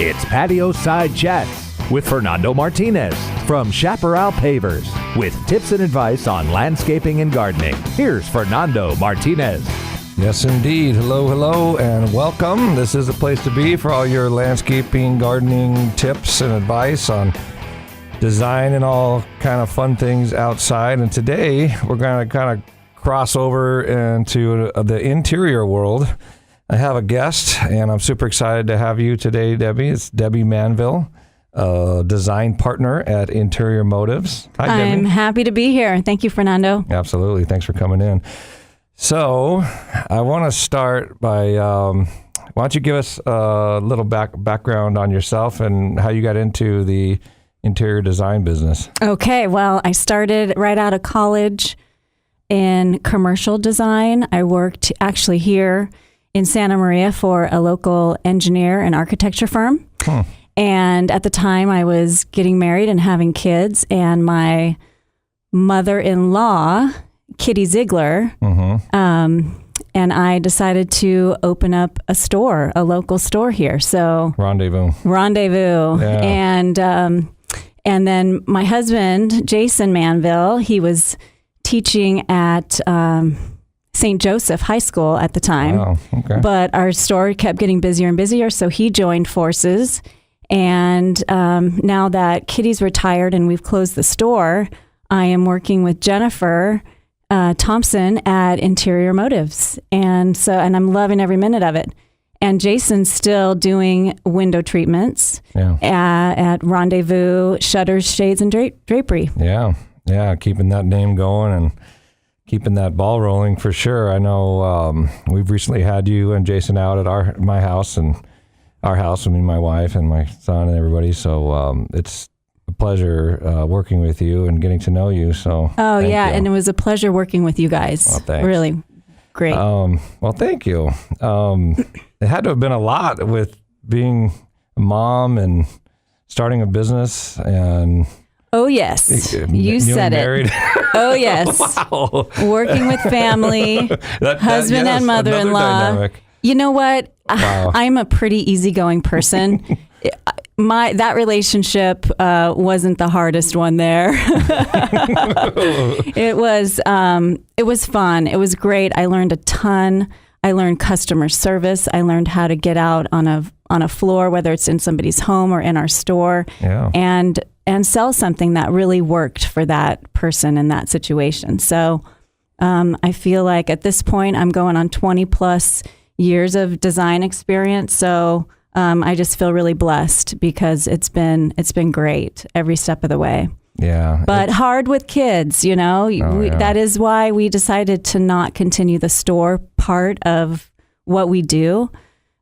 It's Patio Side Chats with Fernando Martinez from Chaparral Pavers with tips and advice on landscaping and gardening. Here's Fernando Martinez. Yes, indeed. Hello, and welcome. This is the place to be for all your landscaping, gardening tips and advice on design and all kind of fun things outside. And today we're going to kind of cross over into the interior world. I have a guest, and I'm super excited to have you today, Debbie. It's Debbie Manville, design partner at Interior Motives. Hi, Debbie. I'm happy to be here. Thank you, Fernando. Absolutely. Thanks for coming in. So I want to start by, why don't you give us a little background on yourself and how you got into the interior design business? Okay, well, I started right out of college in commercial design. I worked actually here in Santa Maria for a local engineer and architecture firm. And at the time I was getting married and having kids, and my mother-in-law, Kitty Ziegler, and I decided to open up a store, a local store here. So Rendezvous. Yeah. And then my husband, Jason Manville, he was teaching at St. Joseph High School at the time. Wow, okay. But our store kept getting busier and busier, so he joined forces. And now that Kitty's retired and we've closed the store, I am working with Jennifer Thompson at Interior Motives. And I'm loving every minute of it. And Jason's still doing window treatments at Rendezvous, shutters, shades, and drapery. Yeah, keeping that name going and keeping that ball rolling for sure. I know we've recently had you and Jason out at my house and our house, me and my wife and my son and everybody. So it's a pleasure working with you and getting to know you. So thank you. And it was a pleasure working with you guys. Well, thanks. Really great. Well, thank you. It had to have been a lot with being a mom and starting a business and. Oh, yes. You said married. It. Oh, yes. Wow. Working with family, husband and mother-in-law. You know what? Wow. I'm a pretty easy-going person. That relationship wasn't the hardest one there. It was fun. It was great. I learned a ton. I learned customer service. I learned how to get out on a floor, whether it's in somebody's home or in our store, and sell something that really worked for that person in that situation. So I feel like at this point I'm going on 20 plus years of design experience. So I just feel really blessed because it's been great every step of the way. Yeah. But hard with kids, you know. That is why we decided to not continue the store part of what we do.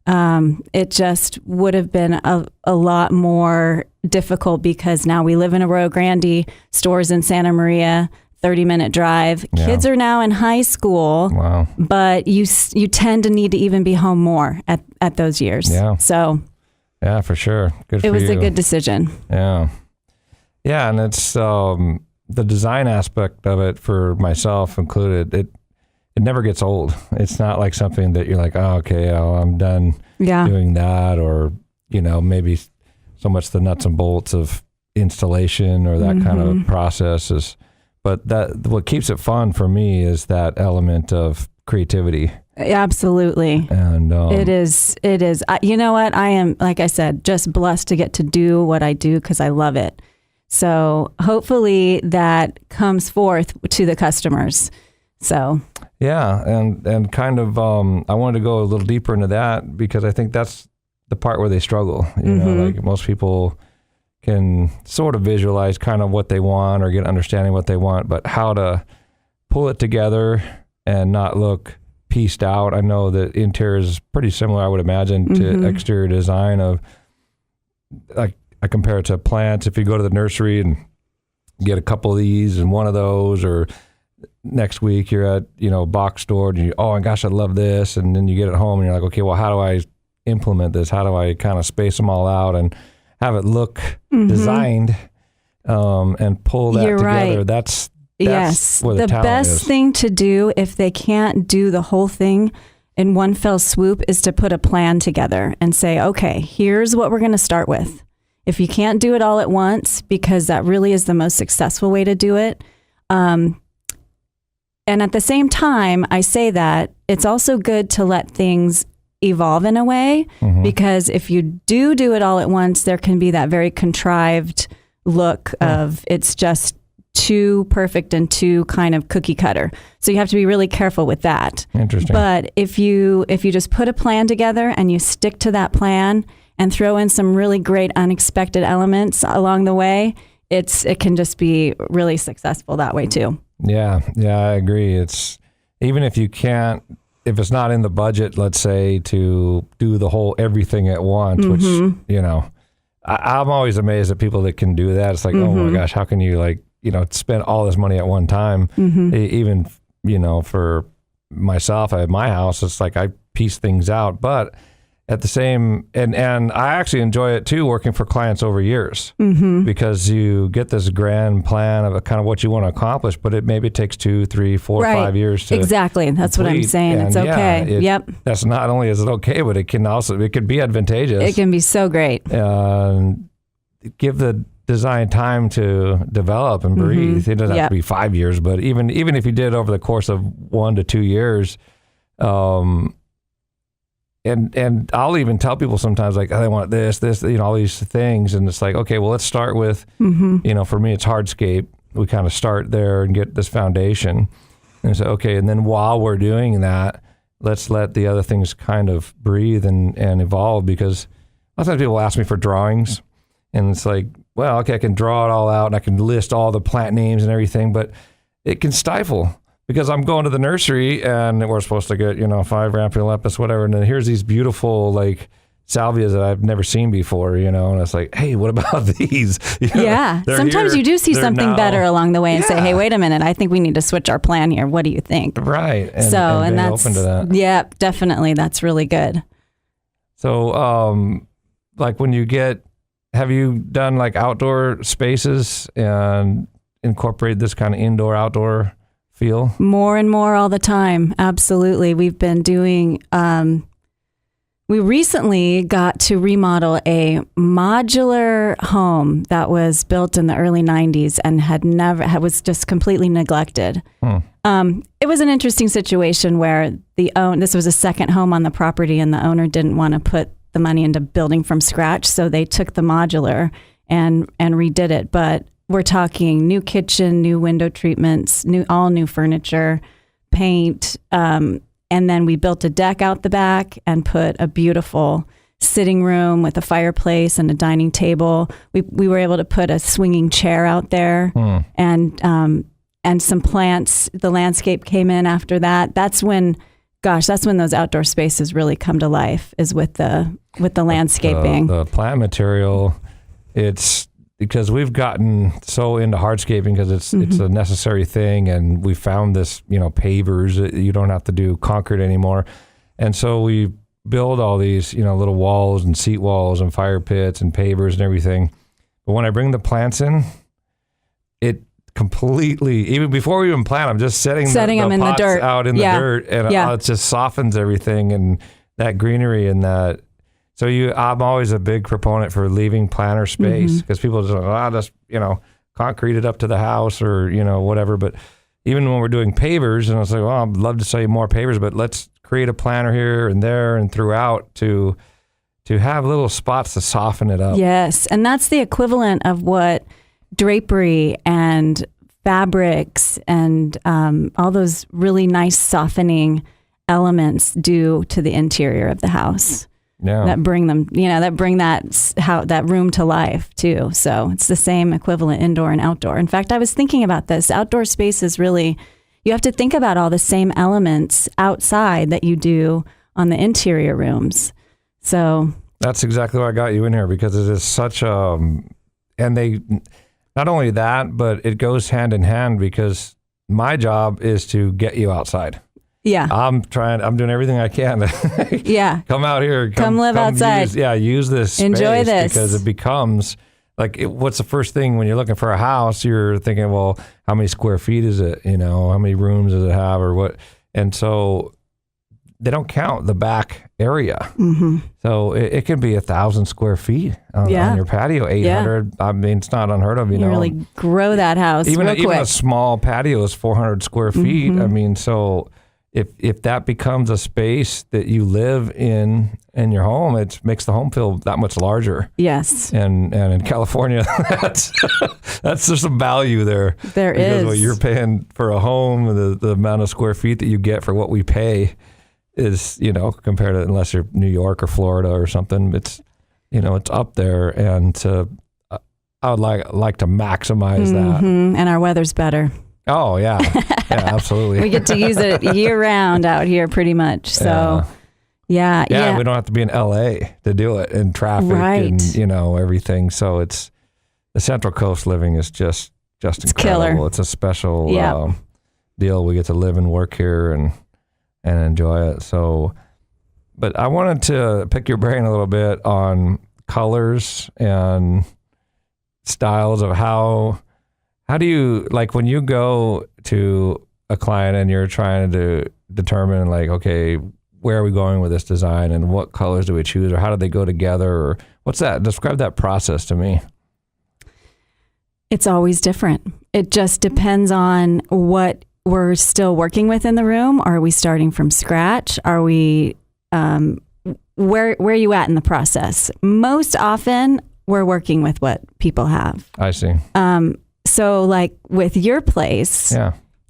It just would have been a lot more difficult because now we live in Arroyo Grande, stores in Santa Maria, 30-minute drive. Yeah. Kids are now in high school, wow. But you tend to need to even be home more at those years. Yeah. So yeah, for sure. Good for you. It was a good decision. Yeah. Yeah, and it's the design aspect of it for myself included. It never gets old. It's not like something that you're like, I'm done doing that, or maybe so much the nuts and bolts of installation or that kind of process is. But what keeps it fun for me is that element of creativity. Absolutely. And it is. You know what? I am, like I said, just blessed to get to do what I do because I love it. So hopefully that comes forth to the customers. So. Yeah. And kind of, I wanted to go a little deeper into that because I think that's the part where they struggle. You know, like most people can sort of visualize kind of what they want or get understanding what they want, but how to pull it together and not look pieced out. I know that interior is pretty similar, I would imagine, to exterior design of, like, I compare it to plants. If you go to the nursery and get a couple of these and one of those, or next week you're at, a box store and oh my gosh, I love this. And then you get it home and you're like, okay, well, how do I implement this? How do I kind of space them all out and have it look designed and pull that together? Right. That's yes. where the talent best is. Thing to do if they can't do the whole thing in one fell swoop is to put a plan together and say, okay, here's what we're going to start with. If you can't do it all at once, because that really is the most successful way to do it. And at the same time, I say that it's also good to let things evolve in a way, because if you do it all at once, there can be that very contrived look of it's just too perfect and too kind of cookie cutter. So you have to be really careful with that. Interesting. But if you just put a plan together and you stick to that plan and throw in some really great unexpected elements along the way, it can just be really successful that way too. Yeah, I agree. It's even if it's not in the budget, let's say, to do the whole everything at once, which, I'm always amazed at people that can do that. It's like, oh my gosh, how can you spend all this money at one time? Even, for myself at my house, it's like I piece things out, but at the same, and I actually enjoy it too, working for clients over years, because you get this grand plan of kind of what you want to accomplish, but it maybe takes 2, 3, 4, 5 years to exactly. That's complete. What I'm saying. It's okay. Yep. That's not only is it okay, but it could be advantageous. It can be so great. Give the design time to develop and breathe. It doesn't have to be 5 years, but even if you did over the course of 1 to 2 years, and I'll even tell people sometimes, like, oh, they want this, all these things. And it's like, okay, well, let's start with, for me, it's hardscape. We kind of start there and get this foundation. And say, okay, and then while we're doing that, let's let the other things kind of breathe and evolve, because a lot of times people ask me for drawings. And it's like, well, okay, I can draw it all out and I can list all the plant names and everything, but it can stifle. Because I'm going to the nursery and we're supposed to get, 5 Ramphiolepis, whatever. And then here's these beautiful, salvias that I've never seen before, and it's like, hey, what about these? Yeah. Sometimes you do see something better along the way and say, hey, wait a minute, I think we need to switch our plan here. What do you think? Right. And that's open to that. Yeah, definitely. That's really good. So, have you done outdoor spaces and incorporate this kind of indoor outdoor feel? More and more all the time. Absolutely. We've been doing, we recently got to remodel a modular home that was built in the early 90s and was just completely neglected. It was an interesting situation where this was a second home on the property and the owner didn't want to put the money into building from scratch. So they took the modular and redid it. But we're talking new kitchen, new window treatments, all new furniture, paint, and then we built a deck out the back and put a beautiful sitting room with a fireplace and a dining table. We were able to put a swinging chair out there, and some plants. The landscape came in after that. That's when those outdoor spaces really come to life, is with the landscaping. The plant material, it's because we've gotten so into hardscaping because it's a necessary thing, and we found this, pavers. You don't have to do concrete anymore, and so we build all these, little walls and seat walls and fire pits and pavers and everything. But when I bring the plants in, it completely, even before we even plant them, just setting them in the dirt out in the dirt, and it just softens everything and that greenery and that. So I'm always a big proponent for leaving planter space, because people just concrete it up to the house or, whatever. But even when we're doing pavers, and I was like, well, I'd love to say more pavers, but let's create a planter here and there and throughout to have little spots to soften it up. Yes. And that's the equivalent of what drapery and fabrics and all those really nice softening elements do to the interior of the house. Yeah. That bring them, that room to life too. So it's the same equivalent indoor and outdoor. In fact, I was thinking about this. Outdoor space is really, you have to think about all the same elements outside that you do on the interior rooms. So that's exactly why I got you in here, because it is such and they, not only that, but it goes hand in hand, because my job is to get you outside. Yeah. I'm doing everything I can to come out here. Come live outside. Use this space. Enjoy this. Because it becomes what's the first thing when you're looking for a house? You're thinking, well, how many square feet is it? How many rooms does it have or what? And so they don't count the back area. Mm-hmm. So it can be 1,000 square feet on your patio, 800. I mean, it's not unheard of, you know. Really grow that house even real quick. A small patio is 400 square feet. Mm-hmm. I mean, so if that becomes a space that you live in your home, it makes the home feel that much larger. Yes. And in California, that's there's some value there. There because is. what you're paying for a home, the amount of square feet that you get for what we pay is, you know, compared to unless you're New York or Florida or something, it's, you know, it's up there. And I would like to maximize that. And our weather's better. Oh yeah, yeah, absolutely. We get to use it year round out here, pretty much. So, yeah. We don't have to be in LA to do it, and traffic, and you know, everything. So it's the Central Coast living is just incredible. Killer. It's a special deal. We get to live and work here and enjoy it. So, but I wanted to pick your brain a little bit on colors and styles of how do you, like, when you go to a client and you're trying to determine, like, okay, where are we going with this design and what colors do we choose, or how do they go together, or what's that? Describe that process to me. It's always different. It just depends on what we're still working with in the room. Are we starting from scratch? Are we, where are you at in the process? Most often we're working with what people have. I see. So like with your place,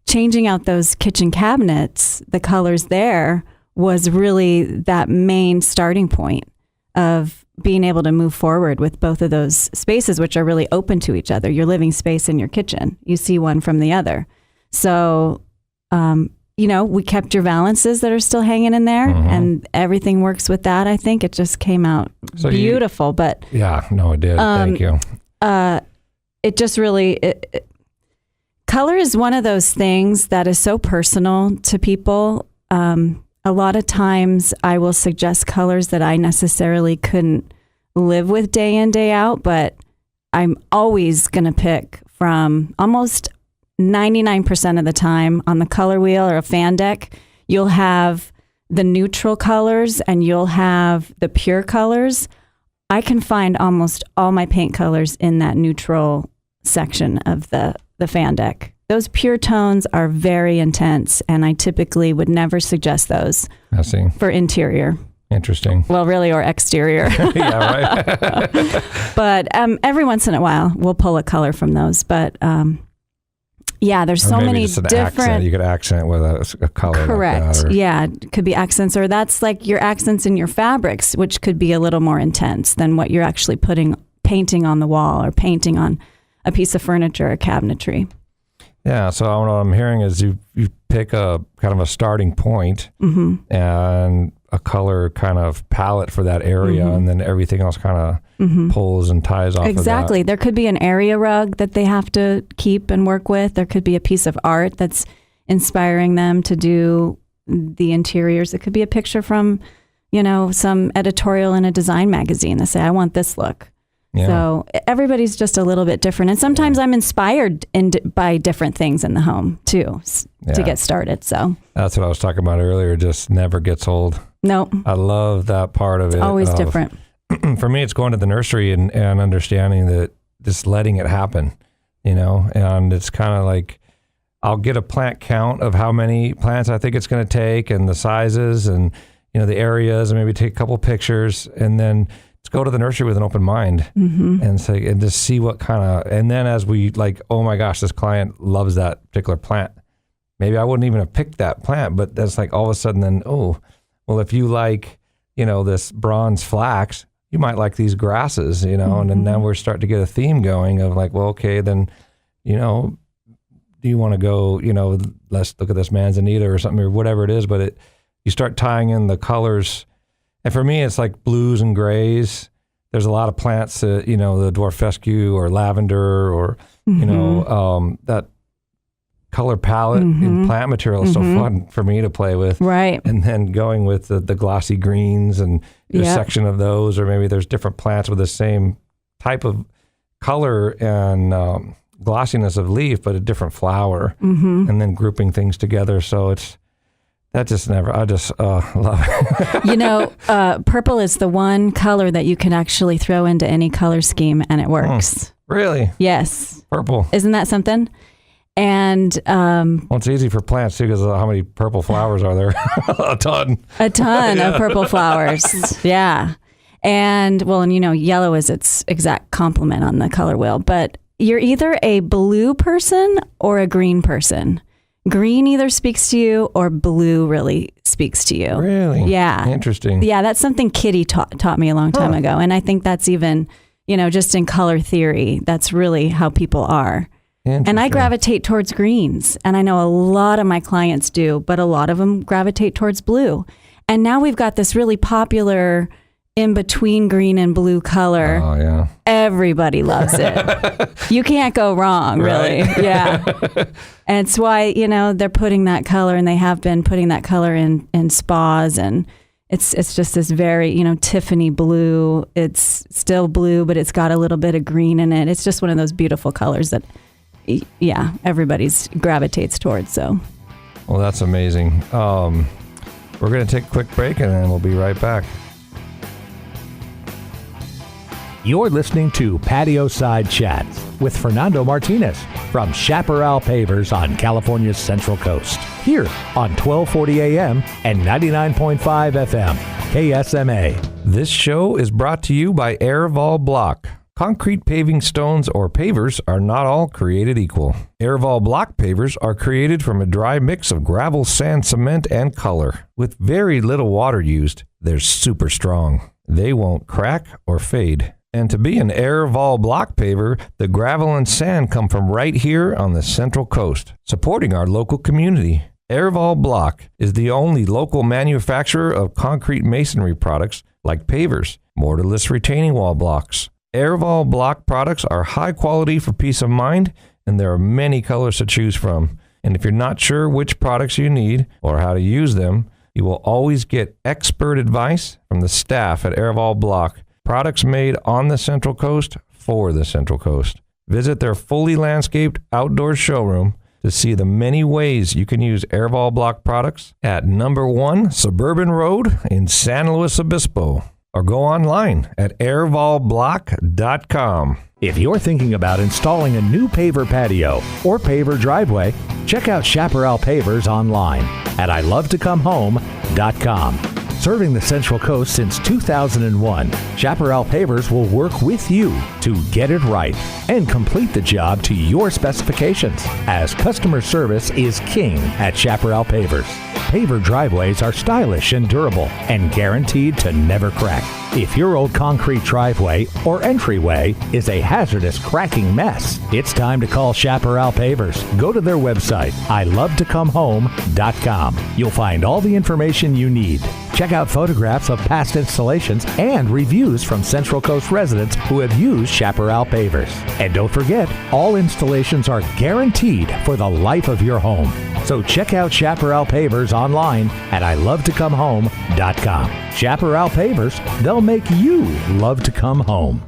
changing out those kitchen cabinets, the colors there was really that main starting point of being able to move forward with both of those spaces, which are really open to each other. Your living space and your kitchen, you see one from the other. So, you know, we kept your valances that are still hanging in there, and everything works with that. I think it just came out beautiful. But yeah, no, it did. Thank you. It just really, color is one of those things that is so personal to people. A lot of times I will suggest colors that I necessarily couldn't live with day in, day out, but I'm always going to pick from almost 99% of the time on the color wheel or a fan deck. You'll have the neutral colors and you'll have the pure colors. I can find almost all my paint colors in that neutral section of the fan deck. Those pure tones are very intense, and I typically would never suggest those for interior. Interesting. Well, really, or exterior. Yeah, right. But every once in a while, we'll pull a color from those. But yeah, there's so many different. Accent. You could accent with a color. Correct. Like that, yeah, it could be accents, or that's like your accents in your fabrics, which could be a little more intense than what you're actually painting on the wall or painting on a piece of furniture or cabinetry. Yeah, so what I'm hearing is you pick a kind of a starting point and a color kind of palette for that area, and then everything else kind of pulls and ties off Exactly. of that. There could be an area rug that they have to keep and work with. There could be a piece of art that's inspiring them to do the interiors. It could be a picture from, you know, some editorial in a design magazine that say, I want this look. Yeah. So everybody's just a little bit different. And sometimes I'm inspired by different things in the home too, to get started. So that's what I was talking about earlier. Just never gets old. Nope. I love that part of it. Always different. For me, it's going to the nursery and understanding that just letting it happen, you know, and it's kind of like, I'll get a plant count of how many plants I think it's going to take and the sizes and, you know, the areas, and maybe take a couple pictures, and then go to the nursery with an open mind and say, and just see what kind of, and then as we like, oh my gosh, this client loves that particular plant. Maybe I wouldn't even have picked that plant, but that's like all of a sudden then, oh, well, if you like, you know, this bronze flax, you might like these grasses, you know, and then now we're starting to get a theme going of like, well, okay, then, you know, do you want to go, you know, let's look at this manzanita or something or whatever it is, but you start tying in the colors. And for me, it's like blues and grays. There's a lot of plants that, you know, the dwarf fescue or lavender or, you know, that color palette in plant material is so fun for me to play with. Right. And then going with the glossy greens and a section of those, or maybe there's different plants with the same type of color and glossiness of leaf, but a different flower, and then grouping things together. So That just never, I just love it. Purple is the one color that you can actually throw into any color scheme and it works. Really? Yes. Purple. Isn't that something? And well, it's easy for plants too because how many purple flowers are there? A ton of purple flowers. Yeah. And yellow is its exact complement on the color wheel. But you're either a blue person or a green person. Green either speaks to you or blue really speaks to you. Really? Yeah. Interesting. Yeah, that's something Kitty taught me a long time ago. And I think that's even, just in color theory, that's really how people are. And I gravitate towards greens. And I know a lot of my clients do, but a lot of them gravitate towards blue. And now we've got this really popular in between green and blue color. Oh, yeah. Everybody loves it. You can't go wrong, really. Right. Yeah. And it's why, they're putting that color, and they have been putting that color in spas, and it's just this very, Tiffany blue. It's still blue, but it's got a little bit of green in it. It's just one of those beautiful colors that, everybody's gravitates towards. So, well, that's amazing. We're going to take a quick break, and then we'll be right back. You're listening to Patio Side Chats with Fernando Martinez from Chaparral Pavers on California's Central Coast. Here on 1240 AM and 99.5 FM, KSMA. This show is brought to you by Airval Block. Concrete paving stones or pavers are not all created equal. Airval Block pavers are created from a dry mix of gravel, sand, cement, and color. With very little water used, they're super strong. They won't crack or fade. And to be an Airval Block paver, the gravel and sand come from right here on the Central Coast, supporting our local community. Airval Block is the only local manufacturer of concrete masonry products like pavers, mortarless retaining wall blocks. Airval Block products are high quality for peace of mind, and there are many colors to choose from. And if you're not sure which products you need or how to use them, you will always get expert advice from the staff at Airval Block. Products made on the Central Coast for the Central Coast. Visit their fully landscaped outdoor showroom to see the many ways you can use Airval Block products at number 1 Suburban Road in San Luis Obispo, or go online at airvalblock.com. If you're thinking about installing a new paver patio or paver driveway, check out Chaparral Pavers online at ilovetocomehome.com. Serving the Central Coast since 2001, Chaparral Pavers will work with you to get it right and complete the job to your specifications, as customer service is king at Chaparral Pavers. Paver driveways are stylish and durable and guaranteed to never crack. If your old concrete driveway or entryway is a hazardous cracking mess, it's time to call Chaparral Pavers. Go to their website, ilovetocomehome.com. You'll find all the information you need. Check out photographs of past installations and reviews from Central Coast residents who have used Chaparral Pavers. And don't forget, all installations are guaranteed for the life of your home. So check out Chaparral Pavers online at ilovetocomehome.com. Chaparral Pavers, they'll make you love to come home.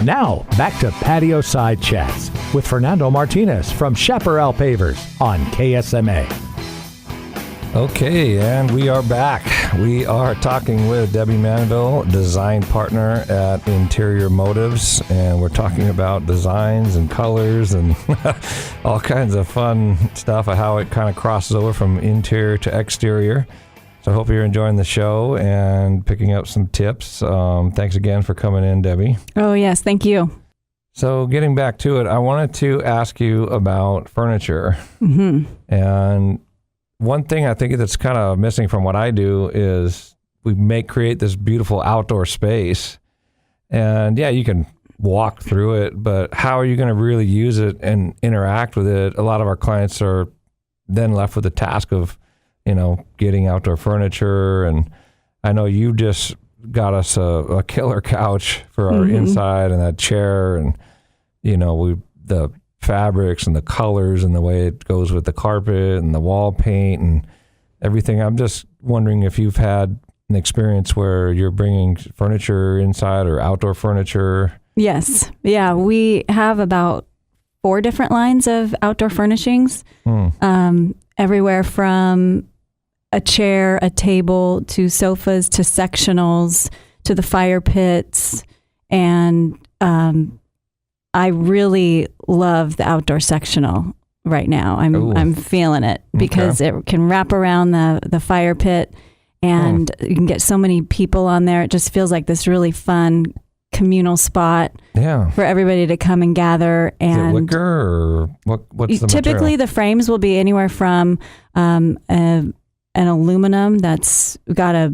Now, back to Patio Side Chats with Fernando Martinez from Chaparral Pavers on KSMA. Okay, and we are back. We are talking with Debbie Manville, design partner at Interior Motives, and we're talking about designs and colors and all kinds of fun stuff of how it kind of crosses over from interior to exterior. So I hope you're enjoying the show and picking up some tips. Thanks again for coming in, Debbie. Oh, yes. Thank you. So getting back to it, I wanted to ask you about furniture. Mm-hmm. And one thing I think that's kind of missing from what I do is we create this beautiful outdoor space. And yeah, you can walk through it, but how are you going to really use it and interact with it? A lot of our clients are then left with the task of, getting outdoor furniture. And I know you just got us a killer couch for our inside and that chair and, the fabrics and the colors and the way it goes with the carpet and the wall paint and everything. I'm just wondering if you've had an experience where you're bringing furniture inside or outdoor furniture. Yes. Yeah. We have about 4 different lines of outdoor furnishings, everywhere from a chair, a table, to sofas, to sectionals, to the fire pits. And I really love the outdoor sectional right now. I'm feeling it because it can wrap around the fire pit, and you can get so many people on there. It just feels like this really fun communal spot for everybody to come and gather. And is it wicker or what's the typically material? The frames will be anywhere from an aluminum that's got a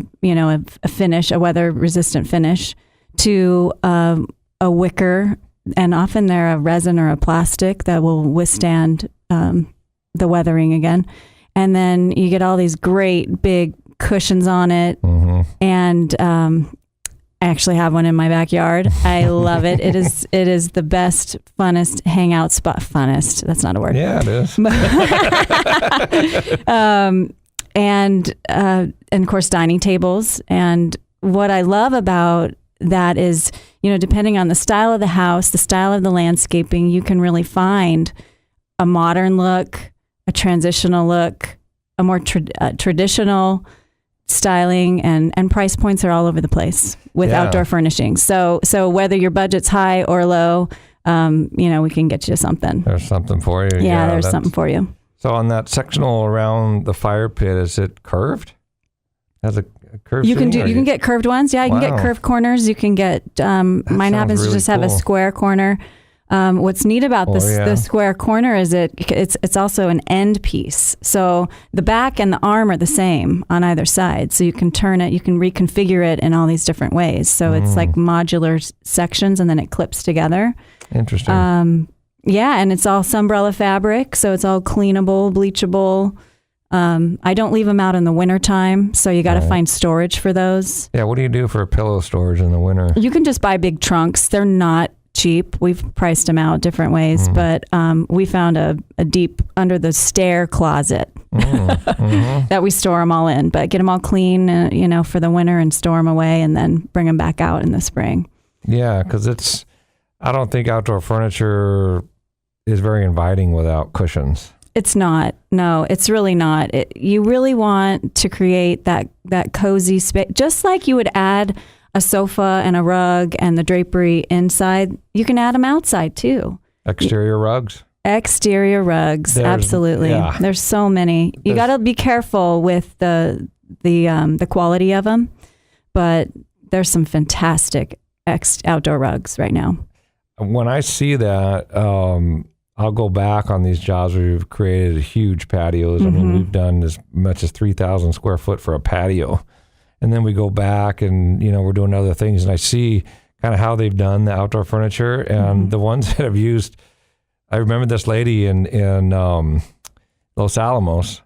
finish, a weather resistant finish, to a wicker, and often they're a resin or a plastic that will withstand the weathering again. And then you get all these great big cushions on it. And I actually have one in my backyard. I love it. It is the best, funnest hangout spot. Funnest, that's not a word. Yeah, it is. And of course, dining tables. And what I love about that is, depending on the style of the house, the style of the landscaping, you can really find a modern look, a transitional look, a more traditional styling, and price points are all over the place with outdoor furnishings. So whether your budget's high or low, we can get you something. There's something for you. Yeah, there's something for you. So on that sectional around the fire pit, is it curved? Has a curved? You can get curved ones. Yeah, you can get curved corners. You can get mine happens to just have a square corner. What's neat about the square corner is it's also an end piece. So the back and the arm are the same on either side. So you can turn it, you can reconfigure it in all these different ways. So it's like modular sections, and then it clips together. Interesting. Yeah, and it's all Sunbrella fabric, so it's all cleanable, bleachable. I don't leave them out in the wintertime, so you got to find storage for those. Yeah, what do you do for pillow storage in the winter? You can just buy big trunks. They're not cheap. We've priced them out different ways, but we found a deep under the stair closet that we store them all in, but get them all clean, for the winter, and store them away, and then bring them back out in the spring. Yeah, because I don't think outdoor furniture is very inviting without cushions. It's not. No, it's really not. You really want to create that cozy space, just like you would add a sofa and a rug and the drapery inside. You can add them outside too. Exterior rugs. Absolutely. Yeah. There's so many. You got to be careful with the quality of them, but there's some fantastic outdoor rugs right now. When I see that, I'll go back on these jobs where we've created huge patios. I mean, we've done as much as 3,000 square foot for a patio. And then we go back and, we're doing other things. And I see kind of how they've done the outdoor furniture, and the ones that have used. I remember this lady in Los Olivos.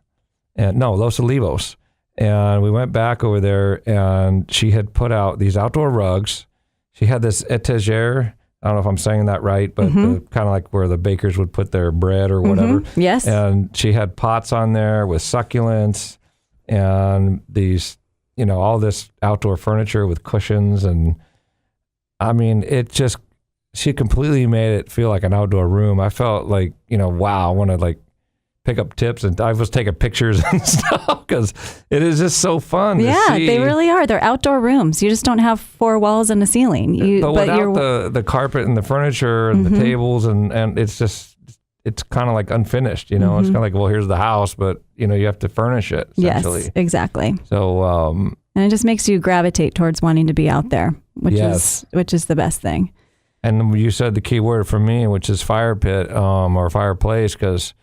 And we went back over there, and she had put out these outdoor rugs. She had this etagere. I don't know if I'm saying that right, but kind of like where the bakers would put their bread or whatever. Yes. And she had pots on there with succulents and these, all this outdoor furniture with cushions. And I mean, she completely made it feel like an outdoor room. I felt like, wow, I want to pick up tips, and I was taking pictures and stuff because it is just so fun to see. They really are. They're outdoor rooms. You just don't have four walls and a ceiling. But without the carpet and the furniture and the tables, and it's kind of like unfinished, It's kind of like, well, here's the house, but, you have to furnish it, essentially. Yes, exactly. So, and it just makes you gravitate towards wanting to be out there, which is the best thing. And you said the key word for me, which is fire pit or fireplace, because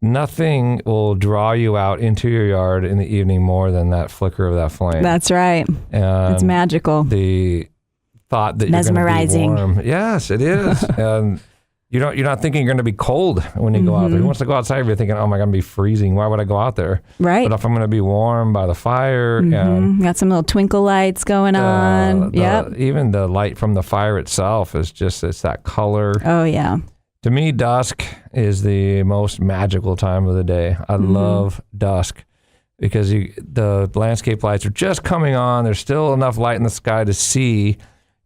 nothing will draw you out into your yard in the evening more than that flicker of that flame. That's right. And it's magical. The thought that mesmerizing. You're going to be warm. Yes, it is. And you're not thinking you're going to be cold when you go out there. Who wants to go outside? You're thinking, oh my God, I'm going to be freezing. Why would I go out there? Right. But if I'm going to be warm by the fire, and got some little twinkle lights going on. Even the light from the fire itself is it's that color. Oh yeah. To me, dusk is the most magical time of the day. I love dusk because the landscape lights are just coming on. There's still enough light in the sky to see.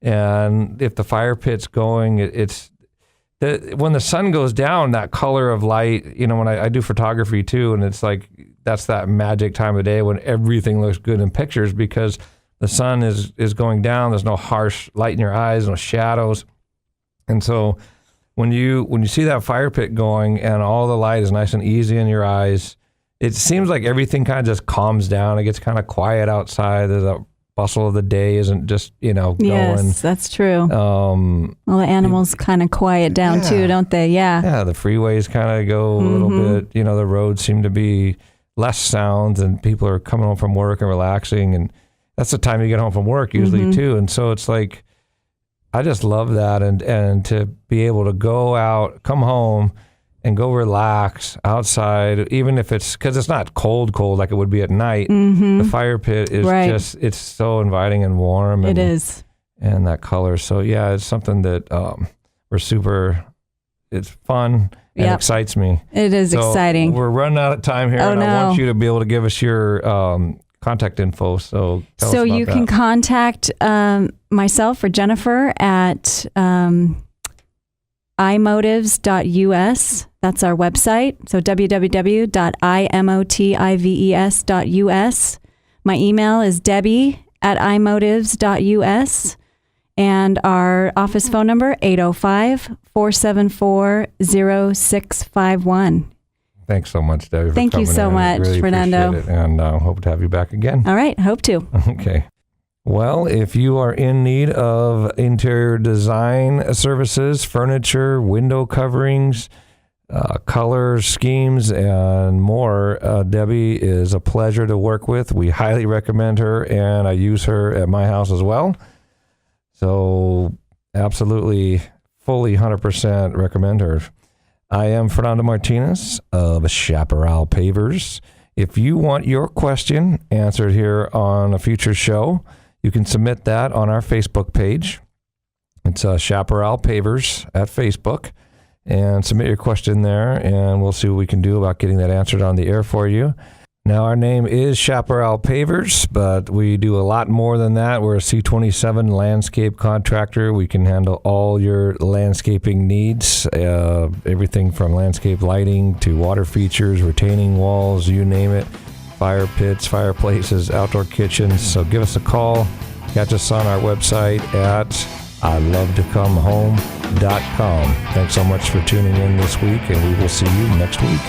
And if the fire pit's going, when the sun goes down, that color of light, you know, when I do photography too, and it's like, that's that magic time of day when everything looks good in pictures because the sun is going down. There's no harsh light in your eyes, no shadows. And so when you see that fire pit going and all the light is nice and easy in your eyes, it seems like everything kind of just calms down. It gets kind of quiet outside. There's a bustle of the day isn't just, going. Yes, that's true. Well, the animals kind of quiet down too, don't they? Yeah. Yeah, the freeways kind of go a little bit. You know, the roads seem to be less sounds and people are coming home from work and relaxing. And that's the time you get home from work usually too. And so it's like, I just love that. And to be able to go out, come home, and go relax outside, even if because it's not cold like it would be at night. The fire pit is just, it's so inviting and warm. It is. And that color. So yeah, it's something that it's fun and excites me. It is exciting. We're running out of time here, I want you to be able to give us your contact info. So tell us about you can contact myself or Jennifer at imotives.us. That's our website. So www.imotives.us. My email is debbie@imotives.us. And our office phone number, 805-474-0651. Thanks so much, Debbie. Thank you so much, really Fernando. Appreciate it, and hope to have you back again. All right, hope to. Okay. Well, if you are in need of interior design services, furniture, window coverings, color schemes, and more, Debbie is a pleasure to work with. We highly recommend her, and I use her at my house as well. So absolutely, fully 100% recommend her. I am Fernando Martinez of Chaparral Pavers. If you want your question answered here on a future show, you can submit that on our Facebook page. It's Chaparral Pavers at Facebook. And submit your question there, and we'll see what we can do about getting that answered on the air for you. Now, our name is Chaparral Pavers, but we do a lot more than that. We're a C27 landscape contractor. We can handle all your landscaping needs, everything from landscape lighting to water features, retaining walls, you name it, fire pits, fireplaces, outdoor kitchens. So give us a call. Catch us on our website at ilovetocomehome.com. Thanks so much for tuning in this week, and we will see you next week.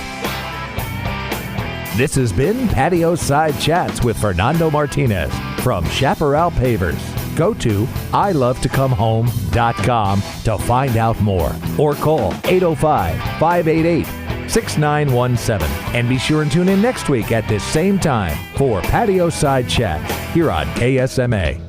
This has been Patio Side Chats with Fernando Martinez from Chaparral Pavers. Go to ilovetocomehome.com to find out more, or call 805-588-6917. And be sure and tune in next week at this same time for Patio Side Chats here on KSMA.